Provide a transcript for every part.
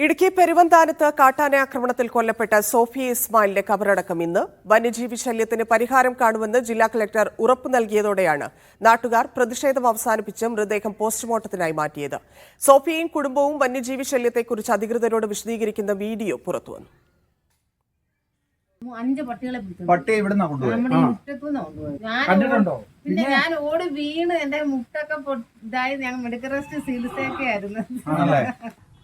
ഇടുക്കി പെരുവന്താനത്ത് കാട്ടാന ആക്രമണത്തിൽ കൊല്ലപ്പെട്ട സോഫിയ ഇസ്മായിലിന്റെ കബറടക്കം ഇന്ന്. വന്യജീവി ശല്യത്തിന് പരിഹാരം കാണുമെന്ന് ജില്ലാ കളക്ടർ ഉറപ്പു നൽകിയതോടെയാണ് നാട്ടുകാർ പ്രതിഷേധം അവസാനിപ്പിച്ച് മൃതദേഹം പോസ്റ്റ്മോർട്ടത്തിനായി മാറ്റിയത്. സോഫിയയും കുടുംബവും വന്യജീവി ശല്യത്തെക്കുറിച്ച് അധികൃതരോട് വിശദീകരിക്കുന്ന വീഡിയോ പുറത്തുവന്നു. 5 പട്ടികളെ പട്ടി ഇവിടുന്ന് പിന്നെ ഞാൻ ഓടി വീണ് എന്റെ മുട്ടൊക്കെ ഇതായി ഞങ്ങൾ മെഡിക്കൽ റെസ്റ്റ് ചികിത്സയൊക്കെ ആയിരുന്നു.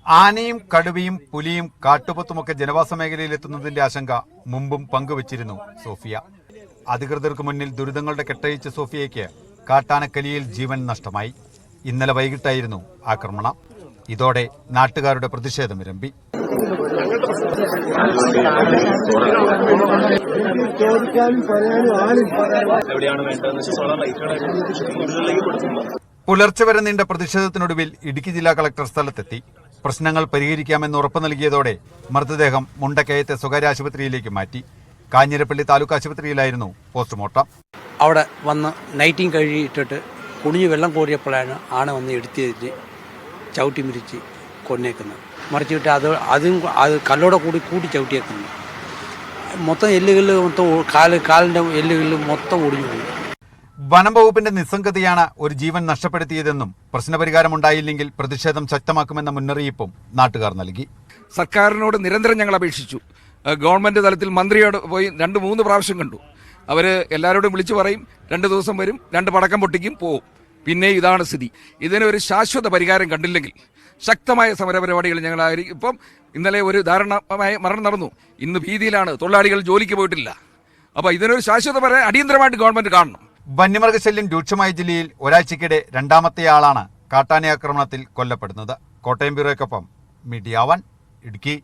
ആനയും കടുവയും പുലിയും കാട്ടുപോത്തുമൊക്കെ ജനവാസ മേഖലയിലെത്തുന്നതിന്റെ ആശങ്ക മുമ്പും പങ്കുവച്ചിരുന്നു സോഫിയ. അധികൃതർക്ക് മുന്നിൽ ദുരിതങ്ങളുടെ കെട്ടഴിച്ച സോഫിയയ്ക്ക് കാട്ടാനക്കലിയിൽ ജീവൻ നഷ്ടമായി. ഇന്നലെ വൈകിട്ടായിരുന്നു ആക്രമണം. ഇതോടെ നാട്ടുകാരുടെ പ്രതിഷേധം ഇരമ്പി. പുലർച്ചെ വരെ നീണ്ട പ്രതിഷേധത്തിനൊടുവിൽ ഇടുക്കി ജില്ലാ കളക്ടർ സ്ഥലത്തെത്തി. പ്രശ്നങ്ങൾ പരിഹരിക്കാമെന്ന് ഉറപ്പു നൽകിയതോടെ മൃതദേഹം മുണ്ടക്കയത്തെ സ്വകാര്യ ആശുപത്രിയിലേക്ക് മാറ്റി. കാഞ്ഞിരപ്പള്ളി താലൂക്ക് ആശുപത്രിയിലായിരുന്നു പോസ്റ്റ്മോർട്ടം. അവിടെ വന്ന് നൈറ്റിങ് കഴുകിയിട്ടിട്ട് കുണിഞ്ഞ് വെള്ളം കോരിയപ്പോഴാണ് ആന വന്ന് എടുത്തിട്ട് ചവിട്ടി മിരിച്ച് കൊന്നേക്കുന്നത്. മറിച്ചിട്ട് അത് കല്ലോടെ കൂട്ടി ചവിട്ടിയേക്കുന്നു. മൊത്തം എല്ലുകളിൽ മൊത്തം കാലിൻ്റെ എല്ലുകളിൽ മൊത്തം ഒടിഞ്ഞു പോയി. വനം വകുപ്പിന്റെ നിസ്സംഗതയാണ് ഒരു ജീവൻ നഷ്ടപ്പെടുത്തിയതെന്നും പ്രശ്നപരിഹാരമുണ്ടായില്ലെങ്കിൽ പ്രതിഷേധം ശക്തമാക്കുമെന്ന മുന്നറിയിപ്പും നാട്ടുകാർ നൽകി. സർക്കാരിനോട് നിരന്തരം ഞങ്ങൾ അപേക്ഷിച്ചു. ഗവൺമെന്റ് തലത്തിൽ മന്ത്രിയോട് പോയി 2-3 പ്രാവശ്യം കണ്ടു. അവര് എല്ലാവരോടും വിളിച്ചു പറയും, 2 ദിവസം വരും, 2 പടക്കം പൊട്ടിക്കും, പോവും. പിന്നെ ഇതാണ് സ്ഥിതി. ഇതിനൊരു ശാശ്വത പരിഹാരം കണ്ടില്ലെങ്കിൽ ശക്തമായ സമരപരിപാടികൾ ഞങ്ങളായിരിക്കും. ഇപ്പം ഇന്നലെ ഒരു ദാരുണമായ മരണം നടന്നു. ഇന്ന് ഭീതിയിലാണ്, തൊഴിലാളികൾ ജോലിക്ക് പോയിട്ടില്ല. അപ്പൊ ഇതിനൊരു ശാശ്വത പരിഹാരം അടിയന്തരമായിട്ട് ഗവൺമെന്റ് കാണണം. വന്യമൃഗശല്യം രൂക്ഷമായ ജില്ലയിൽ ഒരാഴ്ചക്കിടെ രണ്ടാമത്തെയാളാണ് കാട്ടാന ആക്രമണത്തിൽ കൊല്ലപ്പെടുന്നത്. കോട്ടയം ബ്യൂറോയ്ക്കൊപ്പം മീഡിയ 1 ഇടുക്കി.